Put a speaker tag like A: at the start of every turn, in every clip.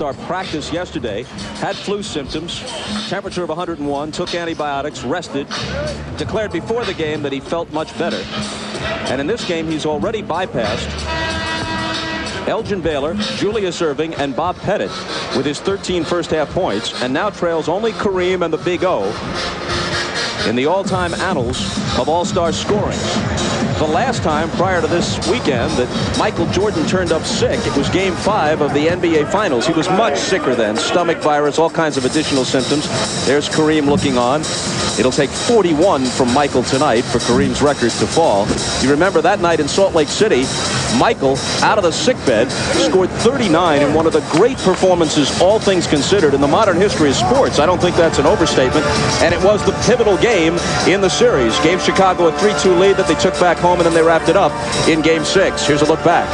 A: Our practice yesterday, had flu symptoms, temperature of 101, took antibiotics, rested, declared before the game that he felt much better. And in this game, he's already bypassed Elgin Baylor, Julius Erving, and Bob Pettit with his 13 first-half points, and now trails only Kareem and the Big O in the all-time annals of all-star scoring. The last time prior to this weekend that Michael Jordan turned up sick, it was Game 5 of the NBA Finals. He was much sicker then, stomach virus, all kinds of additional symptoms. There's Kareem looking on. It'll take 41 from Michael tonight for Kareem's record to fall. You remember that night in Salt Lake City, Michael, out of the sickbed, scored 39 in one of the great performances, all things considered, in the modern history of sports. I don't think that's an overstatement. And it was the pivotal game in the series. Gave Chicago a 3-2 lead that they took back home, and then they wrapped it up in Game 6. Here's a look back.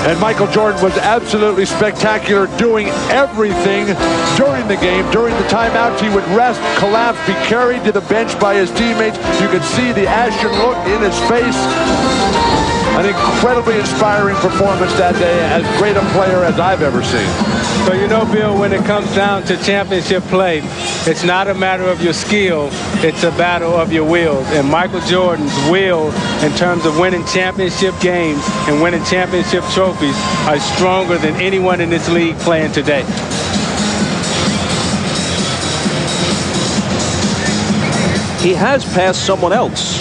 B: And Michael Jordan was absolutely spectacular, doing everything during the game. During the timeouts, he would rest, collapse, be carried to the bench by his teammates. You could see the ashen look in his face. An incredibly inspiring performance that day, as great a player as I've ever seen.
C: So you know, Bill, when it comes down to championship play, it's not a matter of your skill, it's a battle of your will. And Michael Jordan's will in terms of winning championship games and winning championship trophies are stronger than anyone in this league playing today.
A: He has passed someone else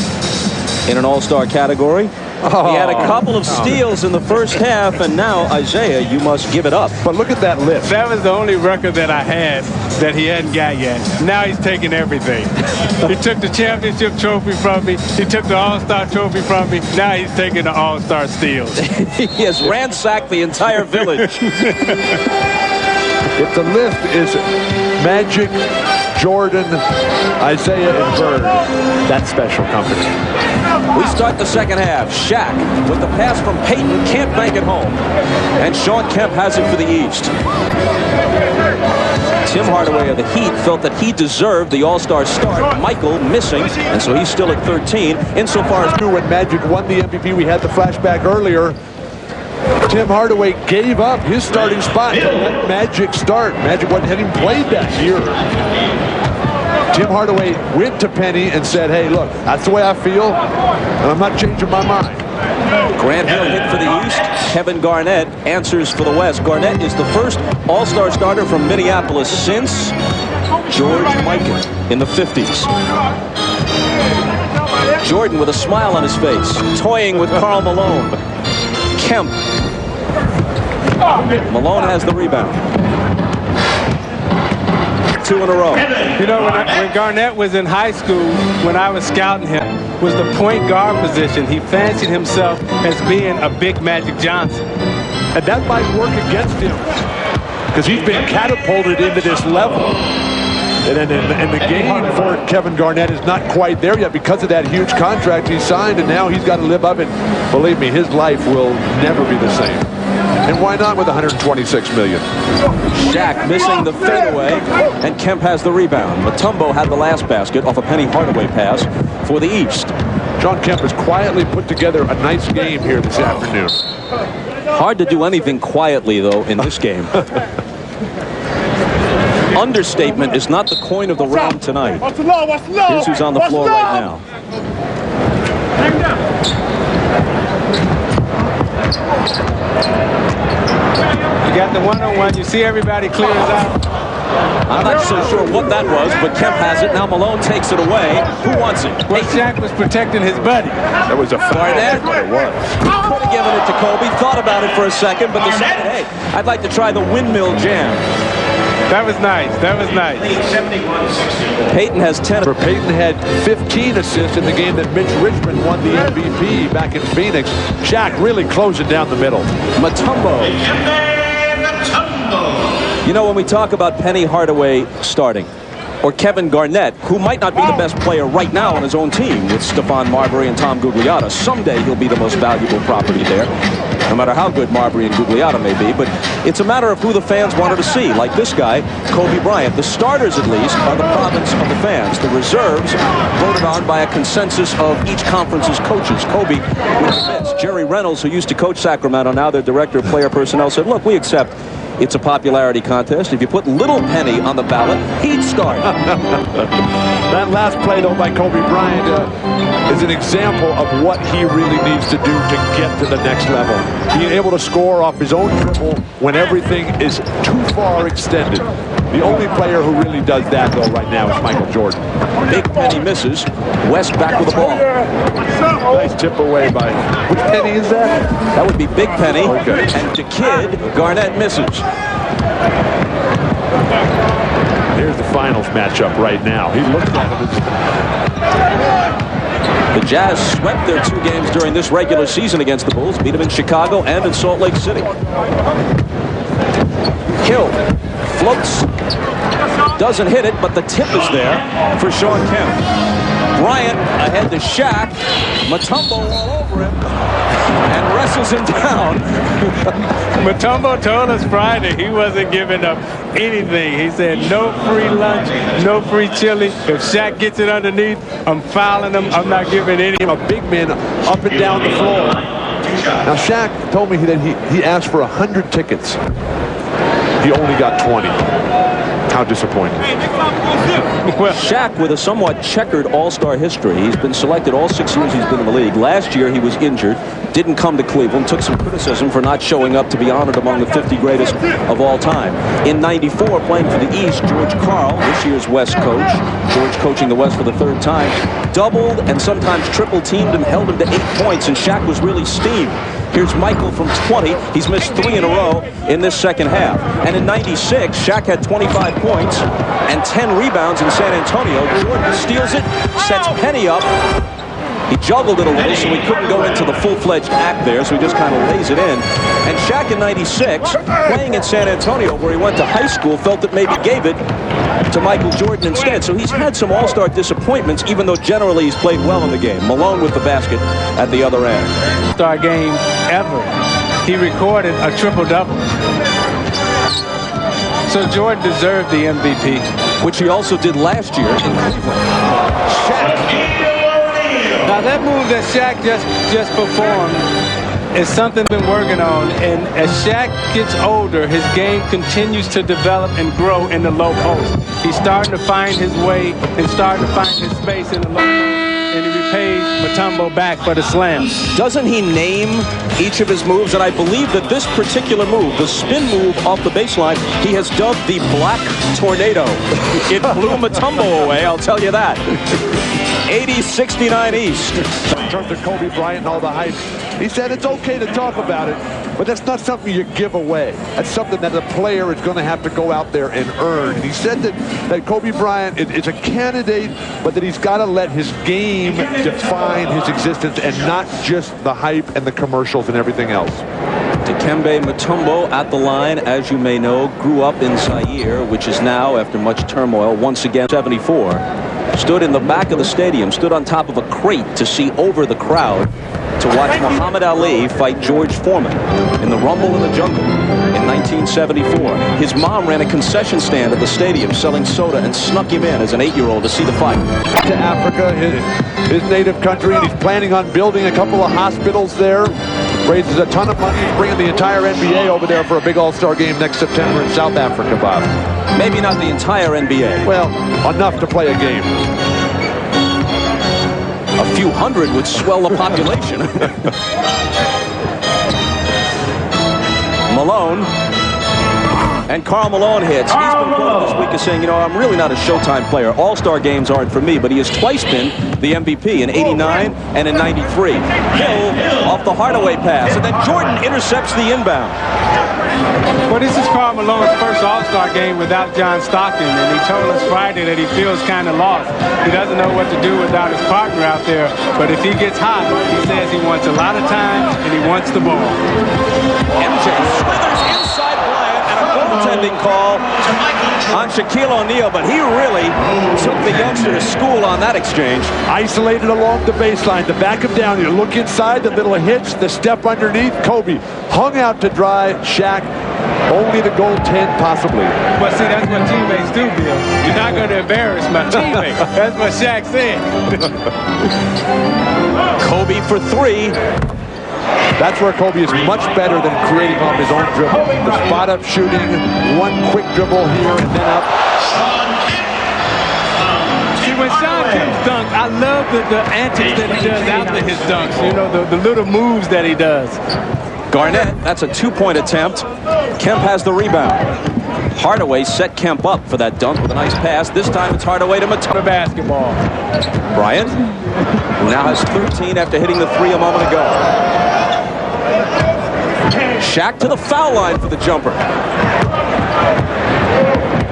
A: in an all-star category. He had a couple of steals in the first half, and now, Isaiah, you must give it up.
B: But look at that lift.
C: That was the only record that I had that he hadn't got yet. Now he's taking everything. He took the championship trophy from me. He took the all-star trophy from me. Now he's taking the all-star steals.
A: He has ransacked the entire village.
B: If the lift is Magic, Jordan, Isaiah, and Bird, that's special company.
A: We start the second half. Shaq with the pass from Peyton, can't bank it home. And Shawn Kemp has it for the East. Tim Hardaway of the Heat felt that he deserved the all-star start. Michael missing, and so he's still at 13. Insofar as
B: when Magic won the MVP, we had the flashback earlier. Tim Hardaway gave up his starting spot to let Magic start. Magic hadn't played that year. Tim Hardaway went to Penny and said, hey, look, that's the way I feel, and I'm not changing my mind.
A: Grant Hill hit for the East. Kevin Garnett answers for the West. Garnett is the first all-star starter from Minneapolis since George Mikan in the 50s. Jordan with a smile on his face, toying with Karl Malone. Kemp. Malone has the rebound. 2 in a row.
C: You know, when Garnett was in high school, when I was scouting him, was the point guard position. He fancied himself as being a big Magic Johnson.
B: And that might work against him, because he's been catapulted into this level. And the game for Kevin Garnett is not quite there yet because of that huge contract he signed, and now he's got to live up, and believe me, his life will never be the same. And why not with $126 million?
A: Shaq missing the fadeaway, and Kemp has the rebound. Mutombo had the last basket off a Penny Hardaway pass for the East.
B: Shawn Kemp has quietly put together a nice game here this afternoon.
A: Hard to do anything quietly, though, in this game. Understatement is not the coin of the realm tonight. Here's who's on the floor right now.
C: You got the one-on-one. You see everybody clears out.
A: I'm not so sure what that was, but Kemp has it. Now Malone takes it away. Who wants it?
C: Well, Shaq was protecting his buddy.
B: That was a foul.
A: Garnett. It was. Could have given it to Kobe. Thought about it for a second, but decided, hey, I'd like to try the windmill jam.
C: That was nice. That was nice.
A: Peyton has 10.
B: Peyton had 15 assists in the game that Mitch Richmond won the MVP back in Phoenix. Shaq really closing down the middle.
A: Mutombo. You know, when we talk about Penny Hardaway starting, or Kevin Garnett, who might not be the best player right now on his own team with Stephon Marbury and Tom Gugliotta, someday he'll be the most valuable property there, no matter how good Marbury and Gugliotta may be. But it's a matter of who the fans wanted to see, like this guy, Kobe Bryant. The starters, at least, are the province of the fans. The reserves voted on by a consensus of each conference's coaches. Kobe would admit, Jerry Reynolds, who used to coach Sacramento, now their director of player personnel, said, look, we accept it's a popularity contest. If you put Little Penny on the ballot, he'd start.
B: That last play, though, by Kobe Bryant is an example of what he really needs to do to get to the next level. Being able to score off his own dribble when everything is too far extended. The only player who really does that, though, right now is Michael Jordan.
A: Big Penny misses. West back with the ball.
B: Nice tip away by... Which Penny is that?
A: That would be Big Penny.
B: Okay.
A: And the kid, Garnett misses.
B: Here's the finals matchup right now. He looks at it.
A: The Jazz swept their 2 games during this regular season against the Bulls. Beat them in Chicago and in Salt Lake City. Hill floats. Doesn't hit it, but the tip is there for Shawn Kemp. Bryant ahead to Shaq. Mutombo all over him and wrestles him down.
C: Mutombo told us Friday he wasn't giving up anything. He said no free lunch, no free chili. If Shaq gets it underneath, I'm fouling him. I'm not giving any.
B: A big man up and down the floor. Now, Shaq told me that he asked for 100 tickets. He only got 20. How disappointing.
A: Well, Shaq with a somewhat checkered all-star history. He's been selected all 6 years he's been in the league. Last year he was injured, didn't come to Cleveland, took some criticism for not showing up to be honored among the 50 greatest of all time. In '94, playing for the East, George Karl, this year's West coach, George coaching the West for the 3rd time, doubled and sometimes triple teamed him, held him to 8 points, and Shaq was really steamed. Here's Michael from 20. He's missed 3 in a row in this second half. And in '96, Shaq had 25 points and 10 rebounds in San Antonio. Jordan steals it, sets Penny up. He juggled it a little, so he couldn't go into the full-fledged act there, so he just kind of lays it in. And Shaq in '96, playing in San Antonio, where he went to high school, felt that maybe gave it to Michael Jordan instead. So he's had some all-star disappointments, even though generally he's played well in the game. Malone with the basket at the other end.
C: All-star game ever. He recorded a triple-double. So Jordan deserved the MVP.
A: Which he also did last year in Cleveland.
C: Shaq. Now that move that Shaq just performed is something we've been working on, and as Shaq gets older, his game continues to develop and grow in the low post. He's starting to find his way and starting to find his space in the low post, and he repays Mutombo back for the slam.
A: Doesn't he name each of his moves? And I believe that this particular move, the spin move off the baseline, he has dubbed the Black Tornado. It blew Mutombo away, I'll tell you that. 80-69 East.
B: In terms of Kobe Bryant and all the hype, he said it's okay to talk about it, but that's not something you give away. That's something that a player is going to have to go out there and earn. And he said that Kobe Bryant is a candidate, but that he's got to let his game define his existence and not just the hype and the commercials and everything else.
A: Dikembe Mutombo at the line, as you may know, grew up in Zaire, which is now, after much turmoil, once again 74. Stood in the back of the stadium, stood on top of a crate to see over the crowd to watch Muhammad Ali fight George Foreman in the Rumble in the Jungle in 1974. His mom ran a concession stand at the stadium selling soda and snuck him in as an 8-year-old to see the fight.
B: To Africa, his native country, and he's planning on building a couple of hospitals there. Raises a ton of money. He's bringing the entire NBA over there for a big all-star game next September in South Africa, Bob.
A: Maybe not the entire NBA.
B: Well, enough to play a game.
A: A few hundred would swell the population. Malone. And Karl Malone hits. He's been quoted this week as saying, you know, I'm really not a Showtime player. All-star games aren't for me, but he has twice been the MVP in '89 and in '93. Hill off the Hardaway pass, and then Jordan intercepts the inbound.
C: Well, this is Karl Malone's first All-Star game without John Stockton, and he told us Friday that he feels kind of lost. He doesn't know what to do without his partner out there, but if he gets hot, he says he wants a lot of time and he wants the ball.
A: MJ slithers inside Bryant, and a goaltending call on Shaquille O'Neal, but he really took the youngster to school on that exchange.
B: Isolated along the baseline to back him down. You look inside, the little hitch, the step underneath. Kobe hung out to dry. Shaq only the goaltend possibly.
C: But see, that's what teammates do, Bill. You're not going to embarrass my teammate. That's what Shaq said.
A: Kobe for 3.
B: That's where Kobe is much better than creating off his own dribble. The spot-up shooting, one quick dribble here and then up.
C: See, when Sean Kemp's dunk, I love the antics that he does after his dunks. You know, the little moves that he does.
A: Garnett, that's a two-point attempt. Kemp has the rebound. Hardaway set Kemp up for that dunk with a nice pass. This time it's Hardaway to Mutombo.
C: Basketball.
A: Bryant, who now has 13 after hitting the three a moment ago. Shaq to the foul line for the jumper.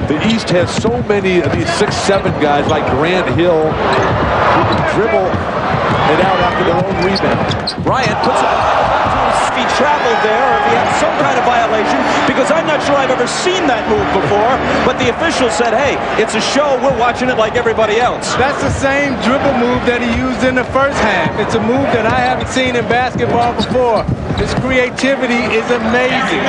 B: The East has so many of these 6'7" guys like Grant Hill who can dribble it out after their own rebound.
A: Bryant puts it behind the back to his feet. If he traveled there or if he had some kind of violation, because I'm not sure I've ever seen that move before, but the official said, hey, it's a show, we're watching it like everybody else.
C: That's the same dribble move that he used in the first half. It's a move that I haven't seen in basketball before. His creativity is amazing.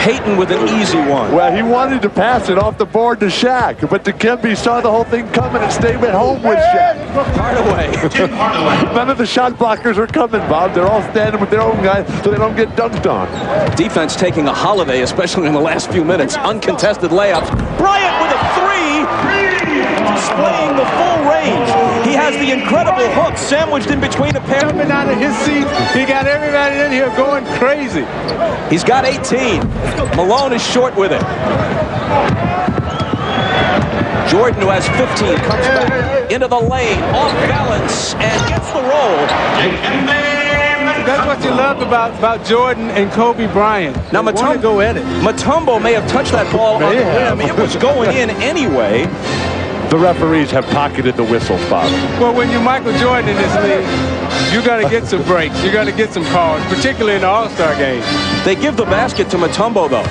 A: Peyton with an easy one.
B: Well, he wanted to pass it off the board to Shaq, but Dikembe saw the whole thing coming and stayed at home with Shaq.
A: Hardaway.
B: None of the shot blockers are coming, Bob. They're all standing with their own guys so they don't get dunked on.
A: Defense taking a holiday, especially in the last few minutes. Uncontested layups. Bryant with a three, displaying the full range. He has the incredible hook sandwiched in between a pair.
C: Coming out of his seat, he got everybody in here going crazy.
A: He's got 18. Malone is short with it. Jordan, who has 15, comes back into the lane, off balance, and gets the roll.
C: That's what you loved about Jordan and Kobe Bryant.
A: Now Mutombo,
C: go at it.
A: Mutombo may have touched that ball on the rim. It was going in anyway.
B: The referees have pocketed the whistles, Bob.
C: Well, when you're Michael Jordan in this league, you're going to get some breaks. You're going to get some calls, particularly in the All-Star game.
A: They give the basket to Mutombo, though,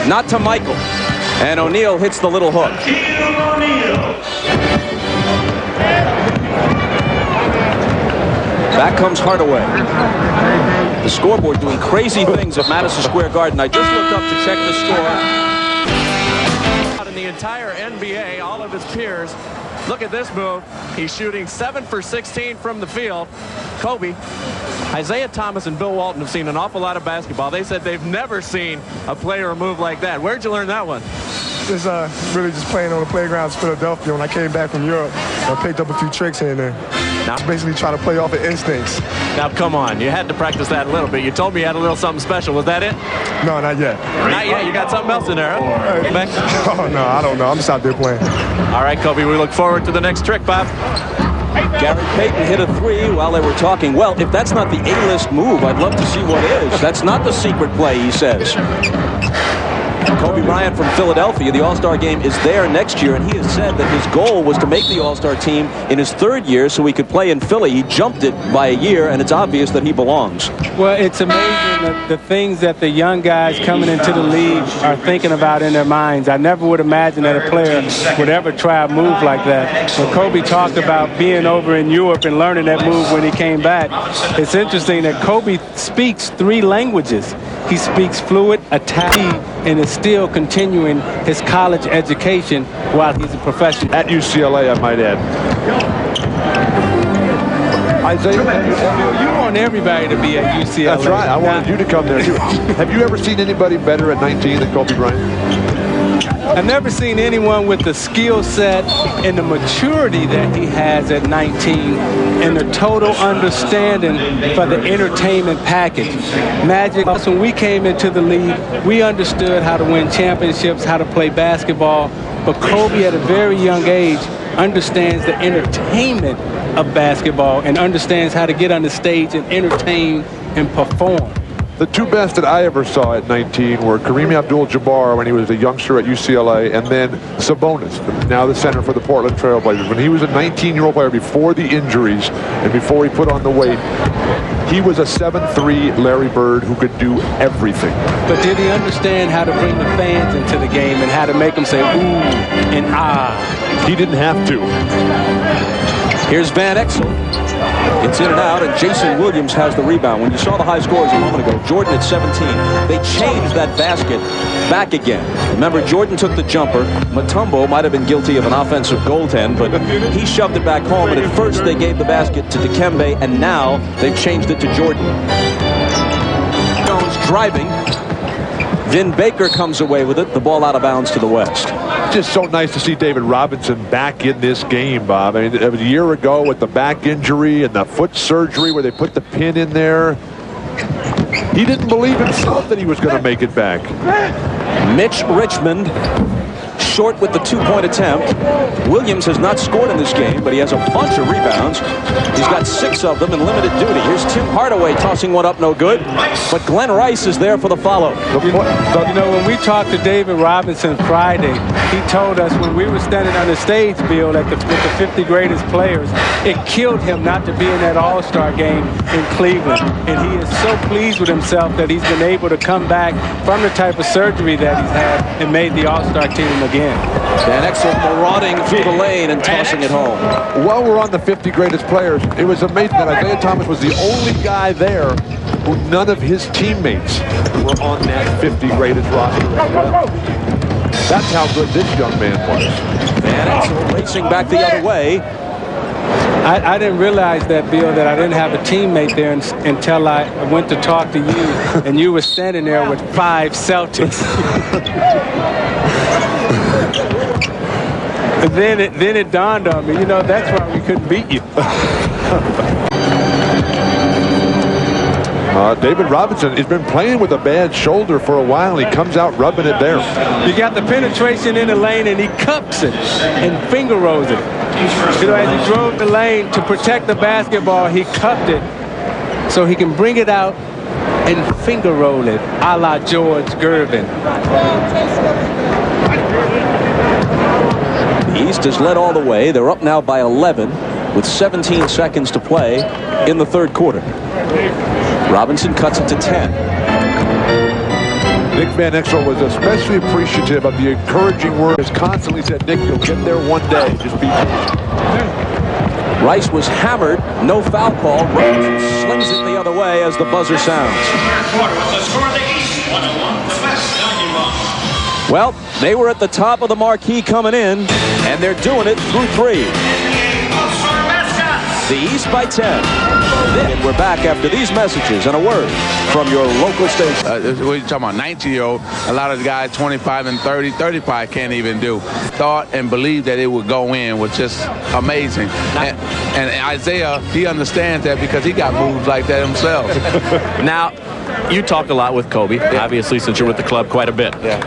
A: not to Michael. And O'Neal hits the little hook. Back comes Hardaway. The scoreboard doing crazy things at Madison Square Garden. I just looked up to check the score.
D: In the entire NBA, all of his peers, look at this move. He's shooting 7 for 16 from the field. Kobe, Isaiah Thomas, and Bill Walton have seen an awful lot of basketball. They said they've never seen a player move like that. Where'd you learn that one?
E: Just really just playing on the playgrounds in Philadelphia. When I came back from Europe, I picked up a few tricks here and there. Now, basically try to play off of instincts.
D: Now, come on. You had to practice that a little bit. You told me you had a little something special. Was that it?
E: No, not yet.
D: Not yet. You got something else in there, huh?
E: Oh, no, I don't know. I'm just out there playing.
D: All right, Kobe, we look forward to the next trick, Bob.
A: Gary Payton hit a three while they were talking. Well, if that's not the A-list move, I'd love to see what is. That's not the secret play, he says. Kobe Bryant from Philadelphia, the All-Star game is there next year, and he has said that his goal was to make the All-Star team in his third year so he could play in Philly. He jumped it by a year, and it's obvious that he belongs.
C: Well, it's amazing the things that the young guys coming into the league are thinking about in their minds. I never would imagine that a player would ever try a move like that. When Kobe talked about being over in Europe and learning that move when he came back, it's interesting that Kobe speaks 3 languages. He speaks fluent Italian and is still continuing his college education while he's a professional.
B: At UCLA, I might add. Isaiah,
C: You want everybody to be at UCLA.
B: that's right. I wanted you to come there, too. Have you ever seen anybody better at 19 than Kobe Bryant?
C: I've never seen anyone with the skill set and the maturity that he has at 19 and the total understanding for the entertainment package. Magic, when we came into the league, we understood how to win championships, how to play basketball, but Kobe at a very young age understands the entertainment of basketball and understands how to get on the stage and entertain and perform.
B: The 2 best that I ever saw at 19 were Kareem Abdul-Jabbar when he was a youngster at UCLA, and then Sabonis, now the center for the Portland Trail Blazers. When he was a 19-year-old player before the injuries and before he put on the weight, he was a 7'3" Larry Bird who could do everything.
C: But did he understand how to bring the fans into the game and how to make them say ooh and ah?
B: He didn't have to.
A: Here's Van Exel. It's in and out, and Jason Williams has the rebound. When you saw the high scores a moment ago, Jordan at 17, they changed that basket back again. Remember, Jordan took the jumper. Mutombo might have been guilty of an offensive goaltend, but he shoved it back home. And at first they gave the basket to Dikembe, and now they've changed it to Jordan. Jones driving. Vin Baker comes away with it. The ball out of bounds to the west.
B: Just so nice to see David Robinson back in this game, Bob. I mean, it was a year ago with the back injury and the foot surgery where they put the pin in there. He didn't believe himself that he was going to make it back.
A: Mitch Richmond short with the two-point attempt. Williams has not scored in this game, but he has a bunch of rebounds. He's got 6 of them in limited duty. Here's Tim Hardaway tossing one up, no good. But Glenn Rice is there for the follow.
C: You know, when we talked to David Robinson Friday, he told us when we were standing on the stage, Bill, with the 50 greatest players, it killed him not to be in that All-Star game in Cleveland. And he is so pleased with himself that he's been able to come back from the type of surgery that he's had and made the All-Star team again.
A: Van Exel marauding through the lane and tossing it home.
B: While we're on the 50 greatest players, it was amazing that Isaiah Thomas was the only guy there who none of his teammates were on that 50 greatest roster. That's how good this young man was.
A: Van Exel racing back the other way.
C: I didn't realize that, Bill, that I didn't have a teammate there until I went to talk to you, and you were standing there with 5 Celtics. And then it dawned on me, you know, that's why we couldn't beat you.
B: David Robinson has been playing with a bad shoulder for a while. He comes out rubbing it there.
C: You got the penetration in the lane, and he cups it and finger rolls it. You know, as he drove the lane to protect the basketball, he cupped it so he can bring it out and finger roll it, a la George Gervin.
A: The East has led all the way. They're up now by 11 with 17 seconds to play in the third quarter. Robinson cuts it to 10.
B: Nick Van Exel was especially appreciative of the encouraging words. Constantly said, Nick, you'll get there one day. Just be patient.
A: Rice was hammered. No foul call. Robinson slings it the other way as the buzzer sounds. Well, they were at the top of the marquee coming in, and they're doing it through 3. The East by 10. Then we're back after these messages and a word from your local station.
F: What are you talking about? 19-year-old. A lot of the guys 25 and 30, 35 can't even do. Thought and believed that it would go in was just amazing. And Isaiah, he understands that because he got moves like that himself.
D: Now, you talk a lot with Kobe, obviously, since you're with the club quite a bit.
F: Yeah.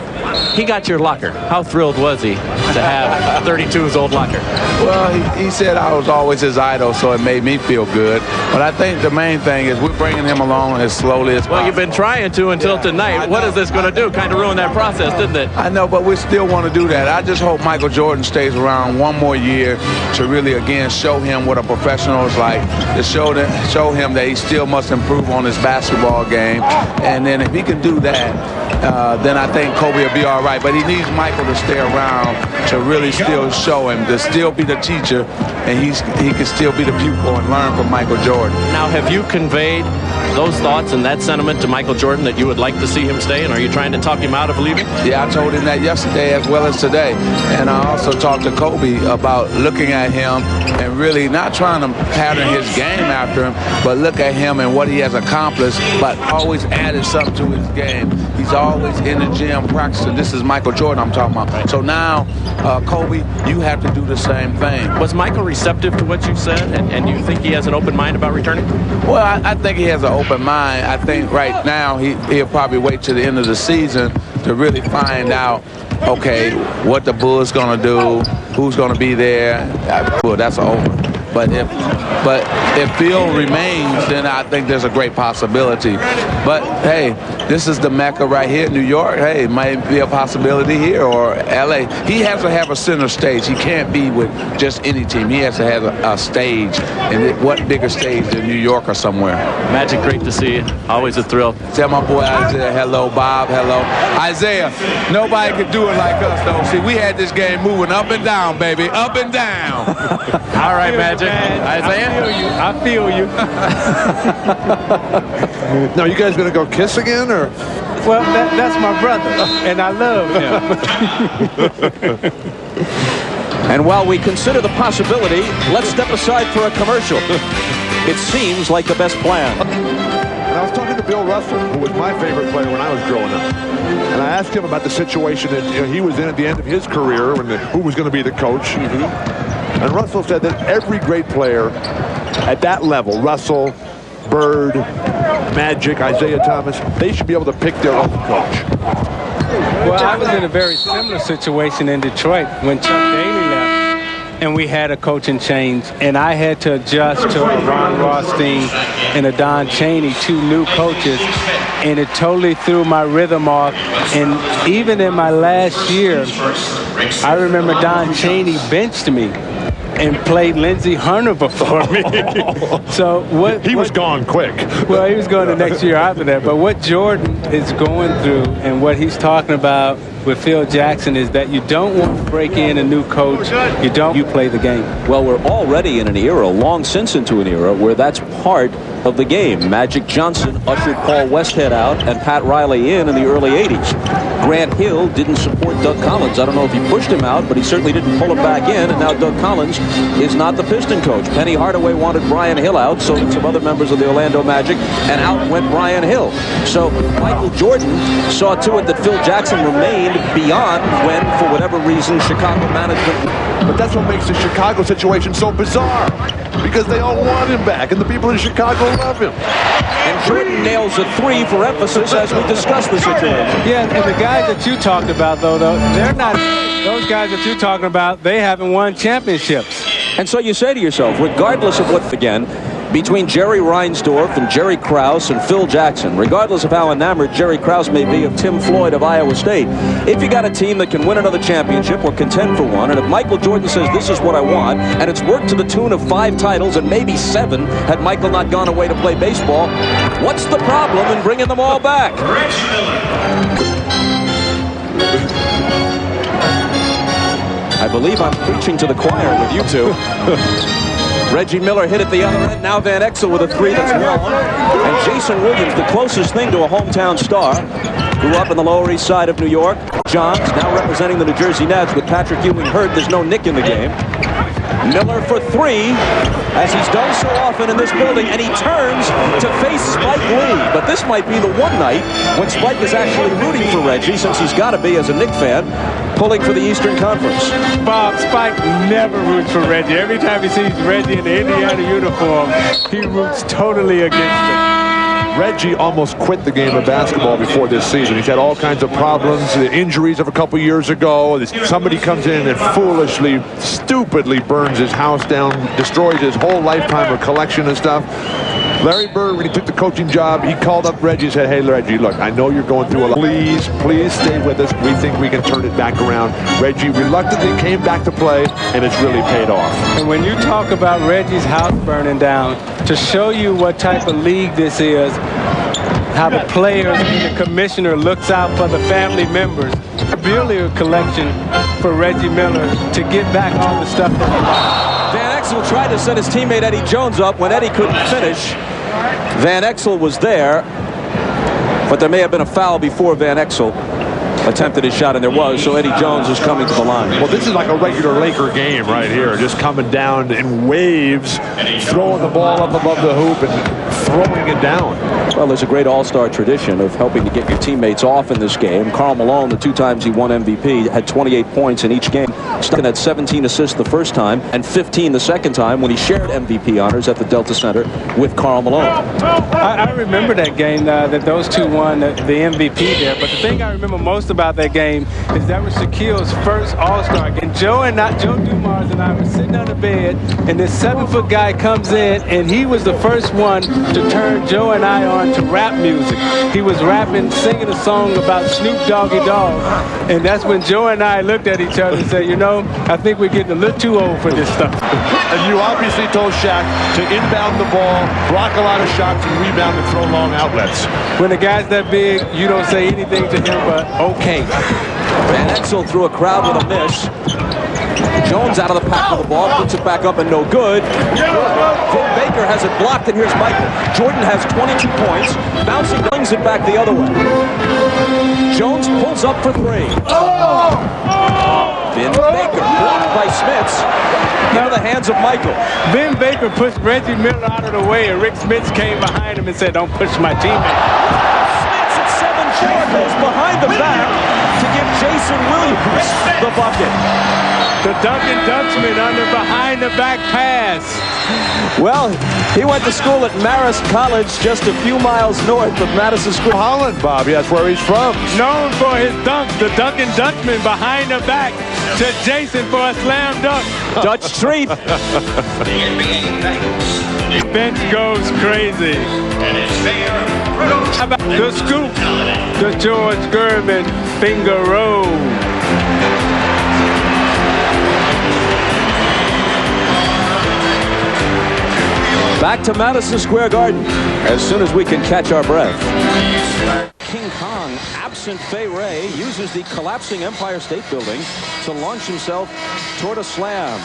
D: He got your locker. How thrilled was he to have 32's old locker?
F: Well, he said I was always his idol, so it made me feel good. But I think the main thing is we're bringing him along as slowly as possible.
D: Well, you've been trying to until tonight. What is this going to do? Kind of ruin that process, didn't it?
F: I know, but we still want to do that. I just hope Michael Jordan stays around one more year to really, again, show him what a professional is like, to show him that he still must improve on his basketball game. And then if he can do that, then I think Kobe will be all right. But he needs Michael to stay around to really still show him, to still be the teacher, and he can still be the pupil and learn from Michael Jordan.
D: Now, have you conveyed those thoughts and that sentiment to Michael Jordan that you would like to see him stay, and are you trying to talk him out of leaving?
F: Yeah, I told him that yesterday as well as today. And I also talked to Kobe about looking at him and really not trying to pattern his game after him, but look at him and what he has accomplished, but always added something to his game. He's always in the gym practicing. This is Michael Jordan I'm talking about. Right. So now, Kobe, you have to do the same thing.
D: Was Michael receptive to what you said, and you think he has an open mind about returning?
F: Well, I think he has an open mind. I think right now he'll probably wait to the end of the season to really find out, okay, what the Bulls going to do, who's going to be there. Well, that's over. But if Phil remains, then I think there's a great possibility. But, hey, this is the Mecca right here, New York. Hey, it might be a possibility here or L.A. He has to have a center stage. He can't be with just any team. He has to have a stage. And what bigger stage than New York or somewhere?
D: Magic, great to see you. Always a thrill.
F: Tell my boy Isaiah, hello, Bob, hello. Isaiah, nobody could do it like us, though. See, we had this game moving up and down, baby, up and down.
D: All right, Magic. Isaiah?
C: I feel you.
B: Now, you guys going to go kiss again, or?
C: Well, that's my brother, and I love him.
A: And while we consider the possibility, let's step aside for a commercial. It seems like the best plan.
B: And I was talking to Bill Russell, who was my favorite player when I was growing up. And I asked him about the situation that he was in at the end of his career, when who was going to be the coach. And Russell said that every great player at that level, Russell, Bird, Magic, Isaiah Thomas, they should be able to pick their own coach.
C: Well, I was in a very similar situation in Detroit when Chuck Daly left, and we had a coaching change, and I had to adjust to a Ron Rothstein and a Don Chaney, two new coaches, and it totally threw my rhythm off. And even in my last year, I remember Don Chaney benched me and played Lindsey Hunter before me. So
B: he was gone quick.
C: Well, he was going the next year after that. But what Jordan is going through and what he's talking about with Phil Jackson is that you don't want to break in a new coach. You play the game.
A: Well, we're already in an era, long since into an era, where that's part of the game. Magic Johnson ushered Paul Westhead out and Pat Riley in the early 80s. Grant Hill didn't support Doug Collins. I don't know if he pushed him out, but he certainly didn't pull him back in, and now Doug Collins is not the Piston coach. Penny Hardaway wanted Brian Hill out, so did some other members of the Orlando Magic, and out went Brian Hill. So Michael Jordan saw to it that Phil Jackson remained beyond when, for whatever reason, Chicago management...
B: But that's what makes the Chicago situation so bizarre, because they all want him back, and the people in Chicago love him.
A: And Jordan nails a three for emphasis as we discuss the situation.
C: Yeah, and the guys that you talked about, though, they're not... Those guys that you're talking about, they haven't won championships.
A: And so you say to yourself, regardless of what, again, between Jerry Reinsdorf and Jerry Krause and Phil Jackson, regardless of how enamored Jerry Krause may be of Tim Floyd of Iowa State, if you got a team that can win another championship or contend for one, and if Michael Jordan says this is what I want, and it's worked to the tune of 5 titles and maybe 7 had Michael not gone away to play baseball, what's the problem in bringing them all back? I believe I'm preaching to the choir with you two. Reggie Miller hit at the other end. Now Van Exel with a 3 that's long. And Jason Williams, the closest thing to a hometown star, grew up in the Lower East Side of New York. Johns now representing the New Jersey Nets with Patrick Ewing hurt. There's no Nick in the game. Miller for 3, as he's done so often in this building, and he turns to face Spike Lee. But this might be the one night when Spike is actually rooting for Reggie, since he's got to be, as a Knick fan, pulling for the Eastern Conference.
C: Bob, Spike never roots for Reggie. Every time he sees Reggie in the Indiana uniform, he roots totally against him.
B: Reggie almost quit the game of basketball before this season. He's had all kinds of problems, the injuries of a couple years ago. Somebody comes in and foolishly, stupidly burns his house down, destroys his whole lifetime of collection and stuff. Larry Bird, when he took the coaching job, he called up Reggie and said, "Hey, Reggie, look, I know you're going through a lot. Please stay with us. We think we can turn it back around." Reggie reluctantly came back to play, and it's really paid off.
C: And when you talk about Reggie's house burning down, to show you what type of league this is, how the players and the commissioner looks out for the family members, really a collection for Reggie Miller to get back all the stuff that he lost.
A: Van Exel tried to set his teammate Eddie Jones up when Eddie couldn't finish. Van Exel was there, but there may have been a foul before Van Exel attempted his shot, and there was, so Eddie Jones is coming to the line.
B: Well, this is like a regular Laker game right here, just coming down in waves, throwing the ball up above the hoop and throwing it down.
A: Well, there's a great all-star tradition of helping to get your teammates off in this game. Karl Malone, the 2 times he won MVP, had 28 points in each game. Stuck had 17 assists the first time and 15 the second time when he shared MVP honors at the Delta Center with Karl Malone.
C: I remember that game that those 2 won the MVP there, but the thing I remember most about that game is that was Shaquille's first all-star game. Joe Dumars and I were sitting on the bed, and this 7-foot guy comes in, and he was the first one to turn Joe and I on to rap music. He was rapping, singing a song about Snoop Doggy Dogg, and that's when Joe and I looked at each other and said, you know, I think we're getting a little too old for this stuff.
B: And you obviously told Shaq to inbound the ball, block a lot of shots, and rebound and throw long outlets.
C: When the guy's that big, you don't say anything to him but okay.
A: Van Exel through a crowd with a miss. Jones out of the pack with the ball, puts it back up and no good. Vin Baker has it blocked, and here's Michael. Jordan has 22 points. Bouncing, brings it back the other way. Jones pulls up for three. Vin Baker blocked by Smits into the hands of Michael.
C: Vin Baker pushed Reggie Miller out of the way, and Rick Smits came behind him and said, "Don't push my teammate."
A: Smits at 7 charges behind the back to give Jason Williams the bucket.
C: The Duncan Dutchman on the behind-the-back pass.
A: Well, he went to school at Marist College, just a few miles north of Madison Square.
B: Holland, Bobby, that's where he's from.
C: Known for his dunks, the Duncan Dutchman behind the back to Jason for a slam dunk.
A: Dutch treat.
C: Bench goes crazy. How about the scoop? The George Gervin finger roll.
A: Back to Madison Square Garden as soon as we can catch our breath. King Kong, absent Fay Ray, uses the collapsing Empire State Building to launch himself toward a slam.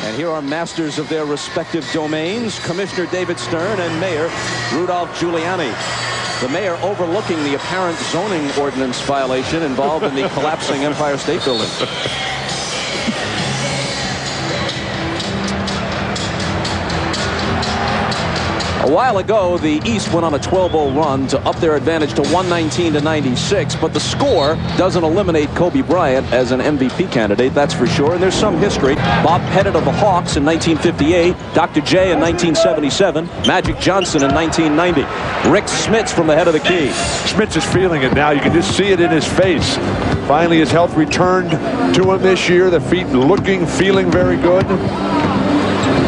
A: And here are masters of their respective domains, Commissioner David Stern and Mayor Rudolph Giuliani. The mayor overlooking the apparent zoning ordinance violation involved in the collapsing Empire State Building. A while ago, the East went on a 12-0 run to up their advantage to 119-96, but the score doesn't eliminate Kobe Bryant as an MVP candidate, that's for sure, and there's some history. Bob Pettit of the Hawks in 1958, Dr. J in 1977, Magic Johnson in 1990, Rick Smits from the head of the key.
B: Smits is feeling it now. You can just see it in his face. Finally, his health returned to him this year. The feet looking, feeling very good.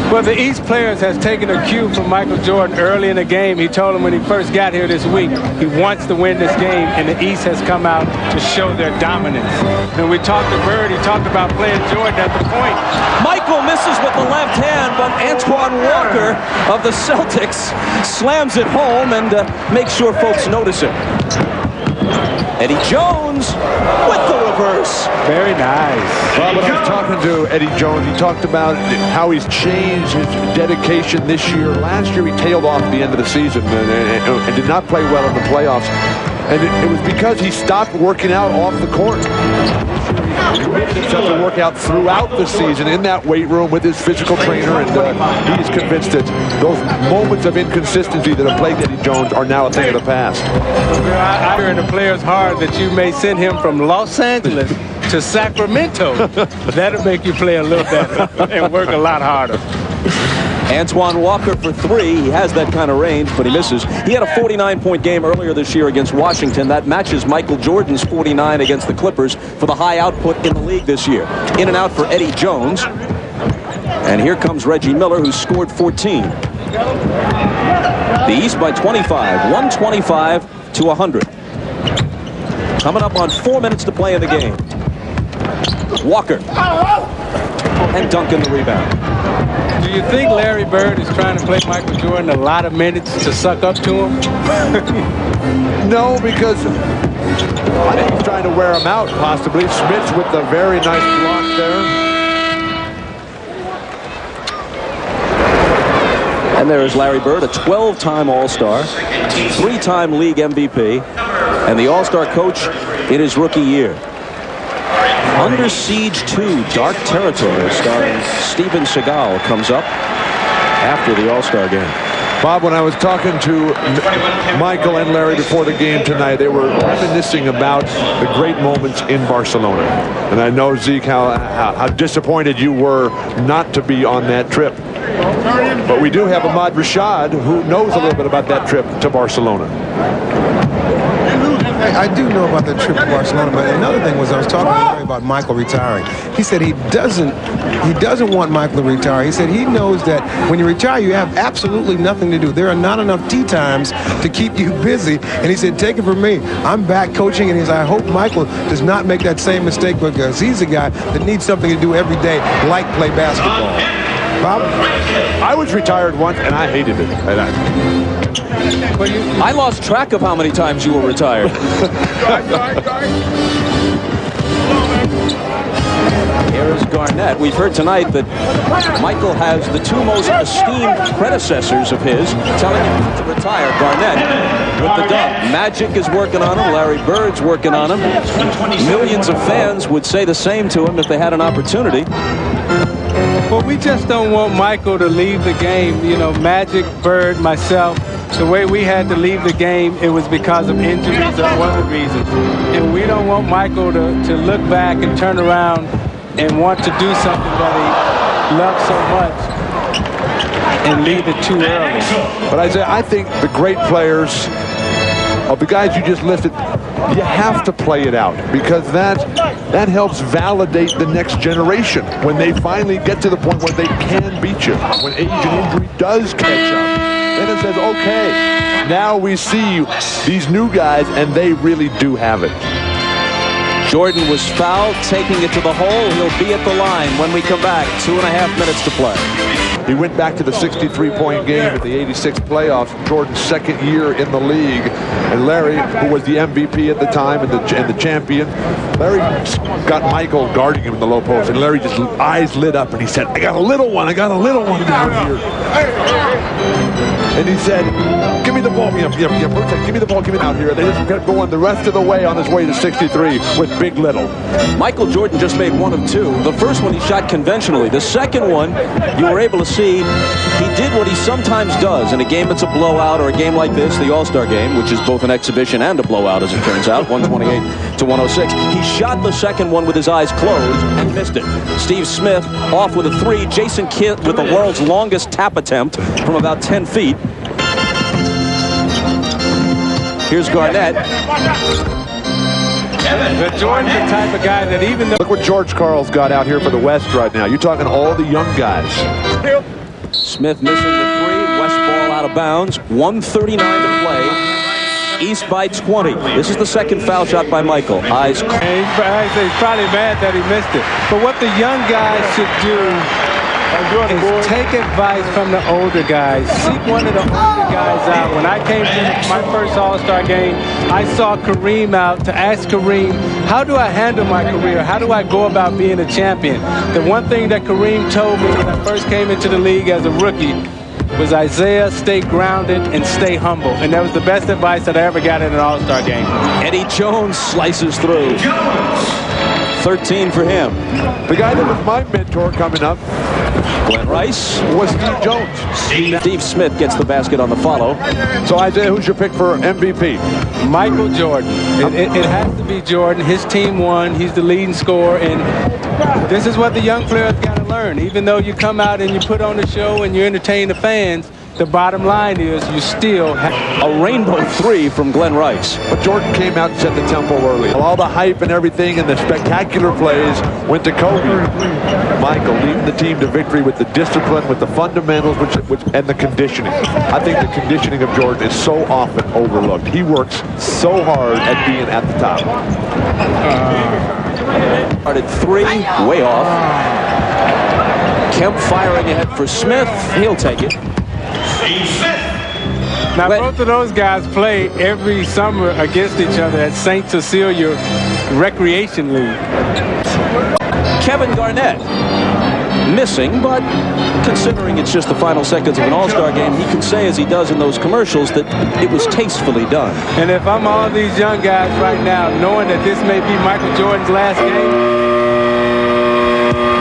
C: Well, the East players has taken a cue from Michael Jordan early in the game. He told him when he first got here this week, he wants to win this game, and the East has come out to show their dominance. And we talked to Bird, he talked about playing Jordan at the point.
A: Michael misses with the left hand, but Antoine Walker of the Celtics slams it home and makes sure folks notice it. Eddie Jones with the reverse.
C: Very nice.
B: Well, when I was talking to Eddie Jones, he talked about how he's changed his dedication this year. Last year, he tailed off at the end of the season and did not play well in the playoffs. And it was because he stopped working out off the court. He committed himself to work out throughout the season in that weight room with his physical trainer, and he's convinced that those moments of inconsistency that have plagued Eddie Jones are now a thing of the past.
C: I hear in the players' heart that you may send him from Los Angeles to Sacramento. That'll make you play a little better and work a lot harder.
A: Antoine Walker for three. He has that kind of range, but he misses. He had a 49-point game earlier this year against Washington. That matches Michael Jordan's 49 against the Clippers for the high output in the league this year. In and out for Eddie Jones. And here comes Reggie Miller, who scored 14. The East by 25, 125-100. Coming up on 4 minutes to play in the game. Walker. And Duncan the rebound.
C: Do you think Larry Bird is trying to play Michael Jordan a lot of minutes to suck up to him?
B: No, because I think he's trying to wear him out, possibly. Smits with the very nice block there.
A: And there is Larry Bird, a 12-time All-Star, 3-time league MVP, and the All-Star coach in his rookie year. Under Siege 2, Dark Territory, starring Steven Seagal, comes up after the All-Star game.
B: Bob, when I was talking to Michael and Larry before the game tonight, they were reminiscing about the great moments in Barcelona. And I know, Zeke, how disappointed you were not to be on that trip. But we do have Ahmad Rashad, who knows a little bit about that trip to Barcelona.
G: I do know about that trip to Barcelona, but another thing was I was talking to Larry about Michael retiring. He said he doesn't want Michael to retire. He said he knows that when you retire, you have absolutely nothing to do. There are not enough tee times to keep you busy. And he said, take it from me, I'm back coaching, and he said, I hope Michael does not make that same mistake, because he's a guy that needs something to do every day, like play basketball. Bob?
B: I was retired once, and I hated it.
A: I lost track of how many times you were retired. Here is Garnett. Garnett. We've heard tonight that Michael has the two most esteemed predecessors of his telling him to retire. Garnett with the dub. Magic is working on him. Larry Bird's working on him. Millions of fans would say the same to him if they had an opportunity.
C: Well, we just don't want Michael to leave the game. You know, Magic, Bird, myself, the way we had to leave the game, it was because of injuries or other reasons. And we don't want Michael to look back and turn around and want to do something that he loves so much and leave it too early.
B: But Isaiah, I think the great players, of the guys you just listed, you have to play it out, because that helps validate the next generation when they finally get to the point where they can beat you. When age and injury does catch up, then it says, okay, now we see these new guys, and they really do have it.
A: Jordan was fouled, taking it to the hole. He'll be at the line when we come back. 2.5 minutes to play.
B: He went back to the 63-point game in the '86 playoffs, Jordan's second year in the league. And Larry, who was the MVP at the time and the champion, Larry got Michael guarding him in the low post, and Larry just eyes lit up, and he said, I got a little one down here. And he said, give me the ball. Give me the ball. Give me out here. They just kept going the rest of the way on his way to 63 with Big Little.
A: Michael Jordan just made one of two. The first one he shot conventionally. The second one, you were able to see he did what he sometimes does in a game that's a blowout, or a game like this, the All-Star game, which is both an exhibition and a blowout, as it turns out, 128-106. He shot the second one with his eyes closed and missed it. Steve Smith off with a three. Jason Kidd with the world's longest tap attempt from about 10 feet. Here's Garnett.
C: But Jordan's the type of guy that even though...
B: Look what George Karl's got out here for the West right now. You're talking all the young guys.
A: Smith missing the three. West ball out of bounds. 1:39 to play. East by 20. This is the second foul shot by Michael. Eyes.
C: He's probably mad that he missed it. But what the young guys should do is take advice from the older guys. Seek one of the older guys out. When I came to my first All-Star game, I saw Kareem out to ask Kareem, how do I handle my career? How do I go about being a champion? The one thing that Kareem told me when I first came into the league as a rookie was, Isaiah, stay grounded and stay humble. And that was the best advice that I ever got in an All-Star game.
A: Eddie Jones slices through. 13 for him.
B: The guy that was my mentor coming up,
A: Glenn Rice,
B: was Steve Jones.
A: Steve Smith gets the basket on the follow.
B: So, Isaiah, who's your pick for MVP?
C: Michael Jordan. It has to be Jordan. His team won. He's the leading scorer. And this is what the young players got to learn. Even though you come out and you put on the show and you entertain the fans, the bottom line is you still have
A: a rainbow three from Glenn Rice.
B: But Jordan came out and set the tempo early. All the hype and everything and the spectacular plays went to Kobe. Michael leading the team to victory with the discipline, with the fundamentals, and the conditioning. I think the conditioning of Jordan is so often overlooked. He works so hard at being at the top.
A: Started three, way off. Kemp firing ahead for Smith. He'll take it.
C: Now, both of those guys play every summer against each other at St. Cecilia Recreation League.
A: Kevin Garnett missing, but considering it's just the final seconds of an All-Star game, he can say, as he does in those commercials, that it was tastefully done.
C: And if I'm all these young guys right now, knowing that this may be Michael Jordan's last game,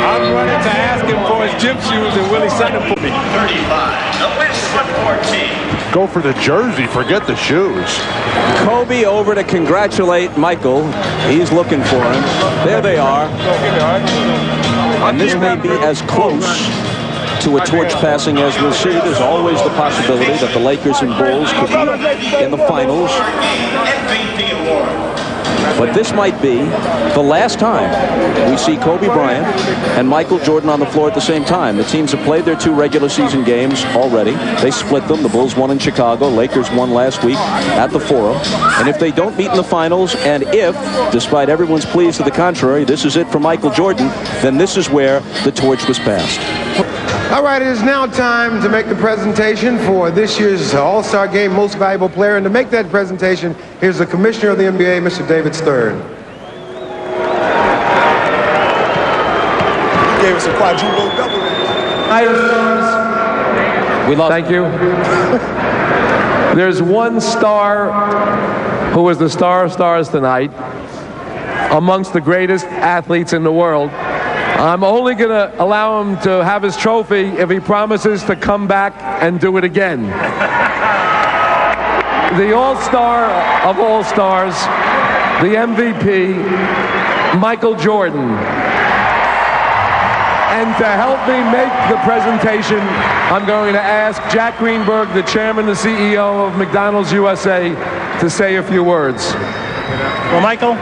C: I'm running to ask him for his gym shoes, and will he send them for me?
H: 35, the Westwood 14.
B: Go for the jersey, forget the shoes.
A: Kobe over to congratulate Michael. He's looking for him. There they are. And this may be as close to a torch passing as we'll see. There's always the possibility that the Lakers and Bulls could be in the finals. But this might be the last time we see Kobe Bryant and Michael Jordan on the floor at the same time. The teams have played their two regular season games already. They split them. The Bulls won in Chicago. Lakers won last week at the Forum. And if they don't meet in the finals, and if, despite everyone's pleas to the contrary, this is it for Michael Jordan, then this is where the torch was passed.
G: All right, it is now time to make the presentation for this year's All-Star Game Most Valuable Player. And to make that presentation, here's the Commissioner of the NBA, Mr. David Stern.
E: gave us a quadruple double.
A: We lost.
I: Thank you. There's one star who is the star of stars tonight, amongst the greatest athletes in the world. I'm only going to allow him to have his trophy if he promises to come back and do it again. The all-star of all stars, the MVP, Michael Jordan. And to help me make the presentation, I'm going to ask Jack Greenberg, the chairman and CEO of McDonald's USA, to say a few words.
J: Well, Michael,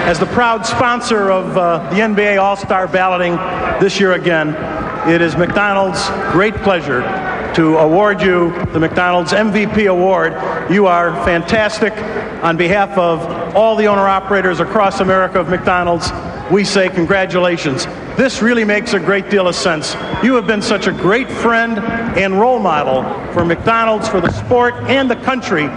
J: as the proud sponsor of the NBA All-Star balloting this year again, it is McDonald's great pleasure to award you the McDonald's MVP award. You are fantastic. On behalf of all the owner-operators across America of McDonald's, we say congratulations. This really makes a great deal of sense. You have been such a great friend and role model for McDonald's, for the sport, and the country.